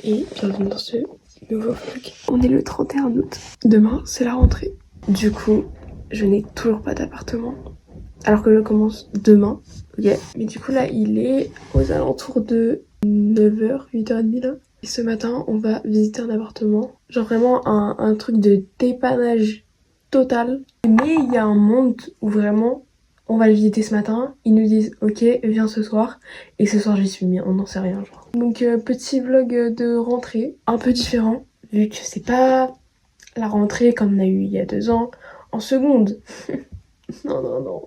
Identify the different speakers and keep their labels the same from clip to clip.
Speaker 1: et bienvenue dans ce nouveau vlog. On est le 31 août. Demain, c'est la rentrée. Du coup, je n'ai toujours pas d'appartement. Alors que je commence demain. Yeah. Mais du coup, là, il est aux alentours de 9h, 8h30 là. Et ce matin, on va visiter un appartement. Genre vraiment un truc de dépannage total. Mais il y a un monde où vraiment, on va le visiter ce matin. Ils nous disent, ok, viens ce soir. Et ce soir, j'y suis mis, on n'en sait rien, genre. Donc, petit vlog de rentrée. Un peu différent, vu que c'est pas la rentrée comme on a eu il y a 2 ans, en seconde. Non.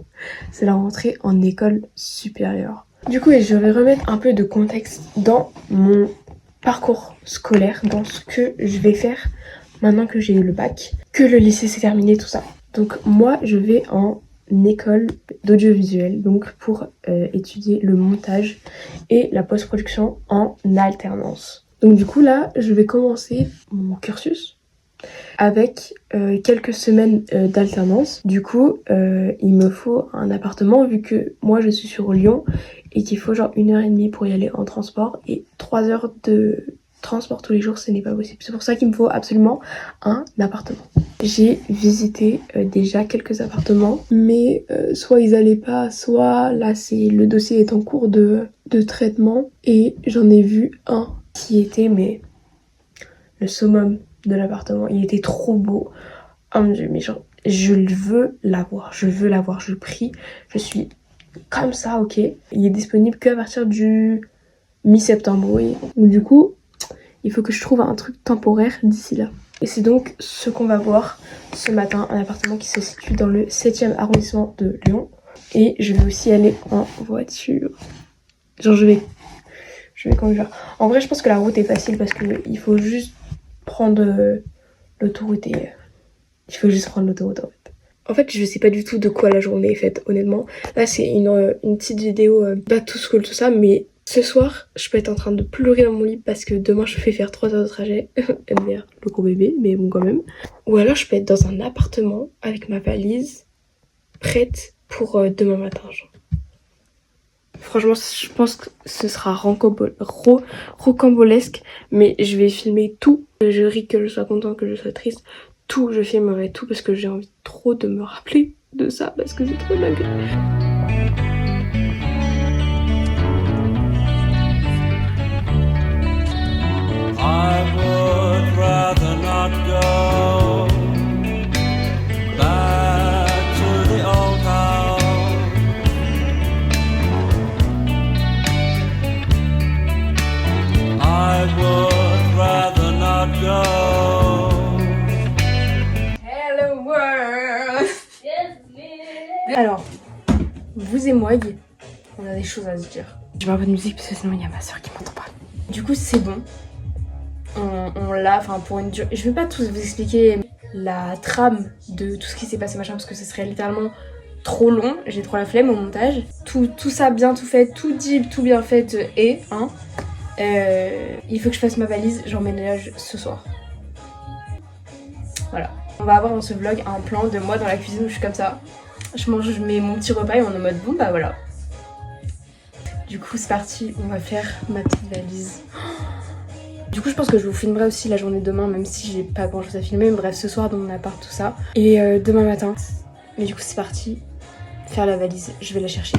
Speaker 1: C'est la rentrée en école supérieure. Du coup, je vais remettre un peu de contexte dans mon parcours scolaire, dans ce que je vais faire maintenant que j'ai eu le bac, que le lycée s'est terminé, tout ça. Donc moi, je vais en école d'audiovisuel, donc pour étudier le montage et la post-production en alternance. Donc du coup là, je vais commencer mon cursus avec quelques semaines d'alternance. Du coup, il me faut un appartement vu que moi je suis sur Lyon et qu'il faut genre 1h30 pour y aller en transport et 3 heures de transport tous les jours, ce n'est pas possible. C'est pour ça qu'il me faut absolument un appartement. J'ai visité déjà quelques appartements, mais soit ils allaient pas, soit là le dossier est en cours de traitement et j'en ai vu un qui était mais le summum de l'appartement. Il était trop beau. Oh mon dieu, mais genre, je veux l'avoir, je prie, je suis comme ça, ok. Il est disponible qu'à partir du mi-septembre, oui. Donc du coup, il faut que je trouve un truc temporaire d'ici là. Et c'est donc ce qu'on va voir ce matin, un appartement qui se situe dans le 7e arrondissement de Lyon. Et je vais aussi aller en voiture. Genre je vais conduire. En vrai, je pense que la route est facile parce qu'il faut juste prendre l'autoroute et il faut juste prendre l'autoroute en fait. En fait, je sais pas du tout de quoi la journée est faite, honnêtement. Là, c'est une petite vidéo back to school, tout ça, mais ce soir, je peux être en train de pleurer dans mon lit parce que demain, je vais faire 3 heures de trajet. MDR, le gros bébé, mais bon, quand même. Ou alors, je peux être dans un appartement avec ma valise prête pour demain matin, genre. Franchement, je pense que ce sera rocambolesque, mais je vais filmer tout. Je ris, que je sois contente, que je sois triste. Tout, je filmerai tout parce que j'ai envie trop de me rappeler de ça parce que c'est trop dingue. I would rather not go back to the old house. I would rather not go. Hello world. Alors, vous et moi, on a des choses à se dire. Je mets un peu de musique parce que sinon il y a ma soeur qui m'entend pas. Du coup, c'est bon. On l'a, enfin pour une durée. Je vais pas tous vous expliquer la trame de tout ce qui s'est passé machin parce que ce serait littéralement trop long. J'ai trop la flemme au montage. Tout ça bien tout fait, tout dit, tout bien fait et hein. Il faut que je fasse ma valise, j'emménage ce soir. Voilà. On va avoir dans ce vlog un plan de moi dans la cuisine où je suis comme ça. Je mets mon petit repas et on est en mode bon bah voilà. Du coup c'est parti, on va faire ma petite valise. Du coup je pense que je vous filmerai aussi la journée de demain même si j'ai pas grand chose à filmer. Mais bref ce soir dans mon appart tout ça. Et demain matin. Mais du coup c'est parti, faire la valise, je vais la chercher.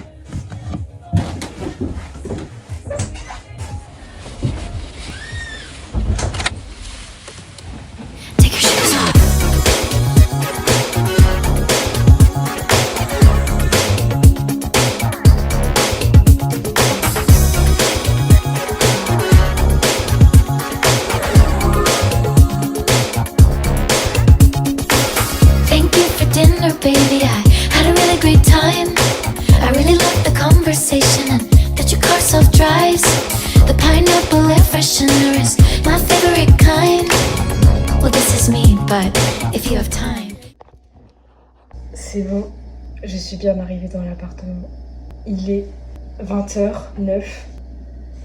Speaker 2: Baby, I had a really great time. I really loved the conversation and that your car self-drives. The pineapple air freshener is my favorite kind. Well, this is me, but if you have time.
Speaker 1: C'est bon, je suis bien arrivée dans l'appartement. Il est 20h09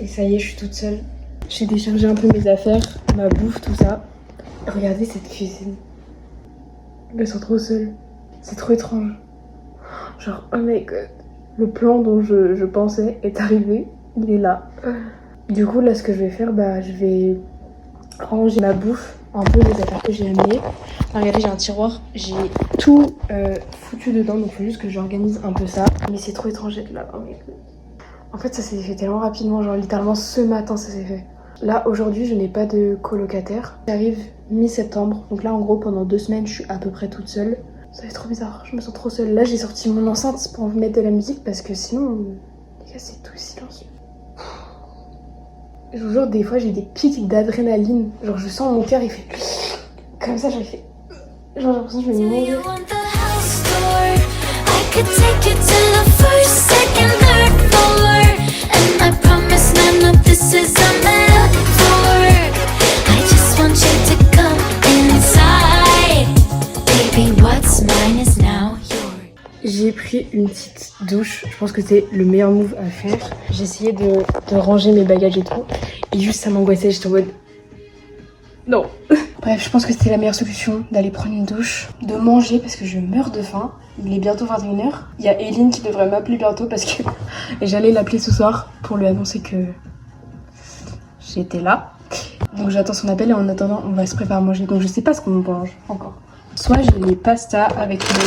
Speaker 1: et ça y est, je suis toute seule. J'ai déchargé un peu mes affaires, ma bouffe, tout ça. Regardez cette cuisine. Elles sont trop seules. C'est trop étrange. Genre, oh my god. Le plan dont je pensais est arrivé. Il est là. Du coup, là, ce que je vais faire, bah, je vais ranger ma bouffe, un peu les affaires que j'ai amenées. Enfin, regardez, j'ai un tiroir, j'ai tout foutu dedans, donc il faut juste que j'organise un peu ça. Mais c'est trop étrange d'être là. En fait, ça s'est fait tellement rapidement, genre littéralement ce matin ça s'est fait. Là, aujourd'hui, je n'ai pas de colocataire. J'arrive mi-septembre, donc là, en gros, pendant 2 semaines, je suis à peu près toute seule. Ça fait trop bizarre, je me sens trop seule. Là, j'ai sorti mon enceinte pour mettre de la musique parce que sinon, les gars, c'est tout silencieux. Je vous jure, des fois, j'ai des pics d'adrénaline. Genre, je sens mon cœur, il fait comme ça, genre, il fait. Genre, j'ai l'impression que je vais mourir. J'ai pris une petite douche, je pense que c'est le meilleur move à faire. J'ai essayé de ranger mes bagages et tout, et juste ça m'angoissait, j'étais en mode non. Bref, je pense que c'était la meilleure solution d'aller prendre une douche, de manger parce que je meurs de faim. Il est bientôt 21h. Il y a Eline qui devrait m'appeler bientôt parce que j'allais l'appeler ce soir pour lui annoncer que j'étais là. Donc j'attends son appel et en attendant on va se préparer à manger. Donc je sais pas ce qu'on mange encore. Soit j'ai les pastas avec le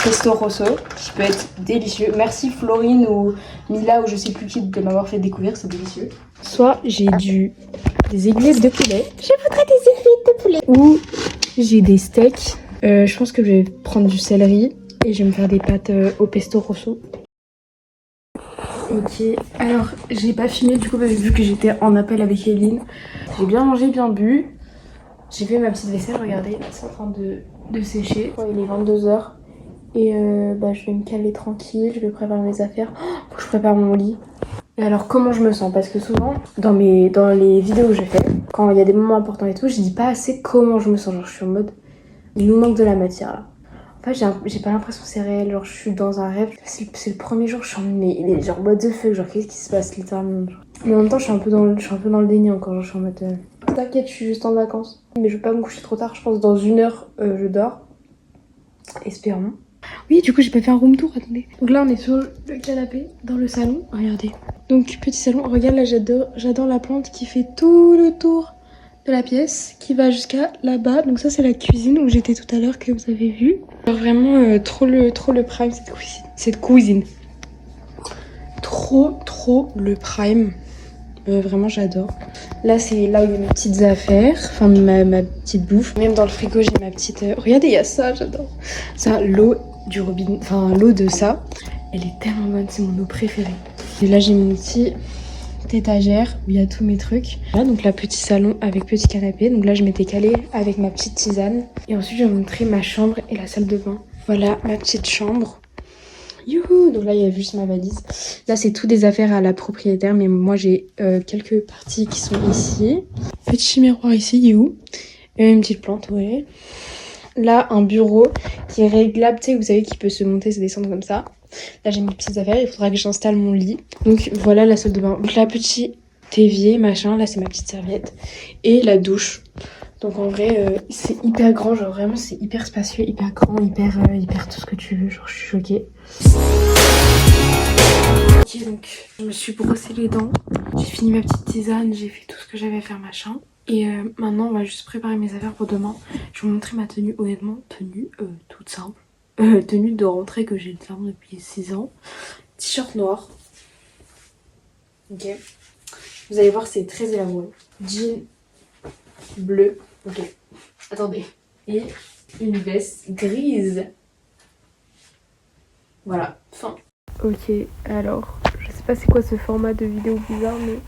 Speaker 1: pesto rosso qui peut être délicieux. Merci Florine ou Mila ou je sais plus qui de m'avoir fait découvrir, c'est délicieux. Soit j'ai des aiglettes de poulet. Je voudrais des aiglettes de poulet. Ou j'ai des steaks. Je pense que je vais prendre du céleri et je vais me faire des pâtes au pesto rosso. Ok, alors j'ai pas filmé du coup parce que vu que j'étais en appel avec Eline. J'ai bien mangé, bien bu. J'ai fait ma petite vaisselle, regardez, c'est en train de sécher. Il est 22h et je vais me caler tranquille, je vais préparer mes affaires. Faut que je prépare mon lit. Et alors comment je me sens? Parce que souvent dans les vidéos que je fais, quand il y a des moments importants et tout, je dis pas assez comment je me sens. Genre je suis en mode, il nous manque de la matière là. En fait j'ai pas l'impression que c'est réel, genre je suis dans un rêve. C'est le premier jour, je suis en mode, mais genre what the fuck, genre qu'est-ce qui se passe littéralement genre. Mais en même temps je suis un peu dans le déni encore, genre je suis en mode t'inquiète, je suis juste en vacances. Mais je vais pas me coucher trop tard, je pense dans 1 heure je dors. Espérons. Oui, du coup, j'ai pas fait un room tour, attendez. Donc là, on est sur le canapé, dans le salon. Regardez. Donc, petit salon. Regarde, là, j'adore la plante qui fait tout le tour de la pièce, qui va jusqu'à là-bas. Donc ça, c'est la cuisine où j'étais tout à l'heure, que vous avez vu. Alors, vraiment, trop le prime, cette cuisine. Trop le prime. Vraiment, j'adore. Là, c'est là où il y a mes petites affaires, enfin ma petite bouffe. Même dans le frigo, j'ai ma petite... Regardez, il y a ça, j'adore. Ça, l'eau du robinet, enfin l'eau de ça, elle est tellement bonne, c'est mon eau préférée. Et là, j'ai mon petit étagère où il y a tous mes trucs. Là, donc là, petit salon avec petit canapé. Donc là, je m'étais calée avec ma petite tisane. Et ensuite, je vais vous montrer ma chambre et la salle de bain. Voilà, ma petite chambre. Youhou! Donc là, il y a juste ma valise. Là, c'est tout des affaires à la propriétaire, mais moi, j'ai quelques parties qui sont ici. Petit miroir ici, you. Et une petite plante, ouais. Là, un bureau qui est réglable, tu sais, vous savez, qui peut se monter, se descendre comme ça. Là, j'ai mes petites affaires, il faudra que j'installe mon lit. Donc voilà la salle de bain. Donc là, petit évier, machin. Là, c'est ma petite serviette. Et la douche. Donc en vrai, c'est hyper grand, genre vraiment c'est hyper spacieux, hyper grand, hyper tout ce que tu veux, genre je suis choquée. Ok, donc je me suis brossé les dents, j'ai fini ma petite tisane, j'ai fait tout ce que j'avais à faire machin. Et maintenant on va juste préparer mes affaires pour demain. Je vais vous montrer ma tenue, honnêtement, tenue toute simple. Tenue de rentrée que j'ai depuis 6 ans. T-shirt noir. Ok. Vous allez voir, c'est très élaboré. Jean bleu. Ok, attendez. Et une veste grise. Voilà, fin. Ok, alors, je sais pas c'est quoi ce format de vidéo bizarre, mais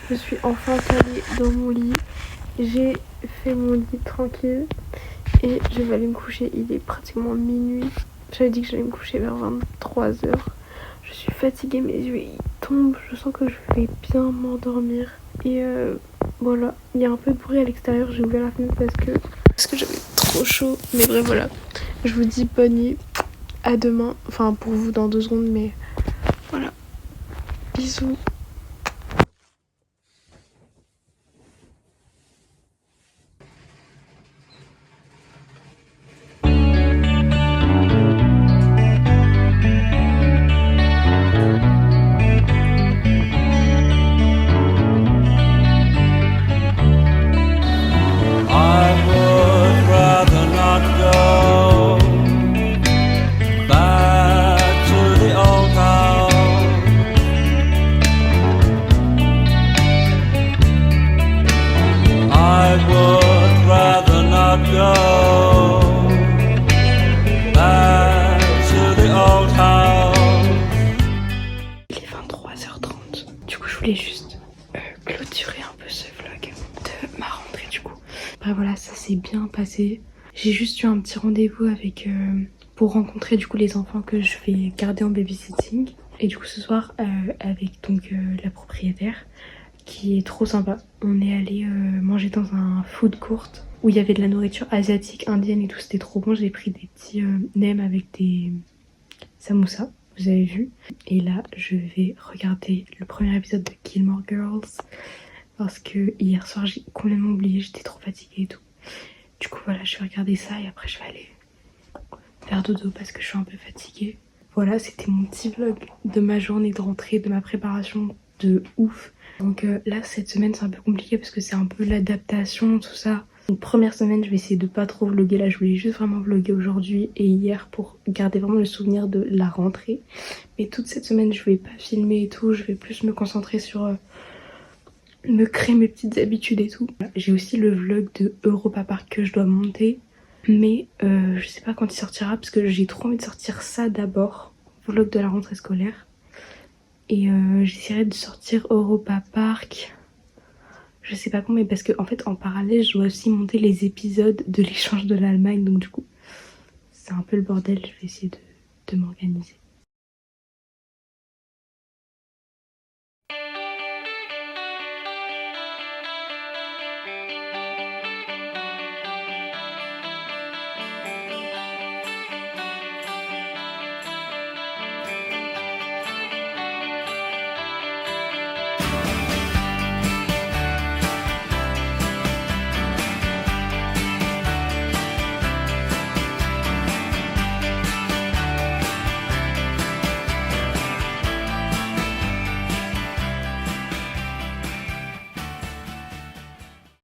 Speaker 1: je suis enfin calée dans mon lit. J'ai fait mon lit tranquille et je vais aller me coucher. Il est pratiquement minuit. J'avais dit que j'allais me coucher vers 23h. Je suis fatiguée, mes yeux ils tombent. Je sens que je vais bien m'endormir. Et voilà, il y a un peu de bruit à l'extérieur, j'ai ouvert la fenêtre parce que j'avais trop chaud. Mais bref, voilà, je vous dis bonne nuit, à demain, enfin pour vous dans 2 secondes, mais voilà, bisous. 23h30. Du coup je voulais juste clôturer un peu ce vlog de ma rentrée du coup. Après voilà, ça s'est bien passé. J'ai juste eu un petit rendez-vous avec pour rencontrer du coup les enfants que je vais garder en babysitting. Et du coup ce soir avec donc la propriétaire qui est trop sympa. On est allé manger dans un food court où il y avait de la nourriture asiatique, indienne et tout, c'était trop bon. J'ai pris des petits nems avec des samoussas, vous avez vu. Et là je vais regarder le premier épisode de Gilmore Girls parce que hier soir j'ai complètement oublié, j'étais trop fatiguée et tout. Du coup voilà, je vais regarder ça et après je vais aller faire dodo parce que je suis un peu fatiguée. Voilà, c'était mon petit vlog de ma journée de rentrée, de ma préparation de ouf. Donc là cette semaine c'est un peu compliqué parce que c'est un peu l'adaptation, tout ça. Donc première semaine je vais essayer de pas trop vlogger, là je voulais juste vraiment vlogger aujourd'hui et hier pour garder vraiment le souvenir de la rentrée. Mais toute cette semaine je vais pas filmer et tout, je vais plus me concentrer sur me créer mes petites habitudes et tout. J'ai aussi le vlog de Europa Park que je dois monter. Mais je sais pas quand il sortira parce que j'ai trop envie de sortir ça d'abord. Vlog de la rentrée scolaire. Et j'essaierai de sortir Europa Park. Je sais pas quand, mais parce que en fait en parallèle je dois aussi monter les épisodes de l'échange de l'Allemagne. Donc du coup c'est un peu le bordel, je vais essayer de m'organiser.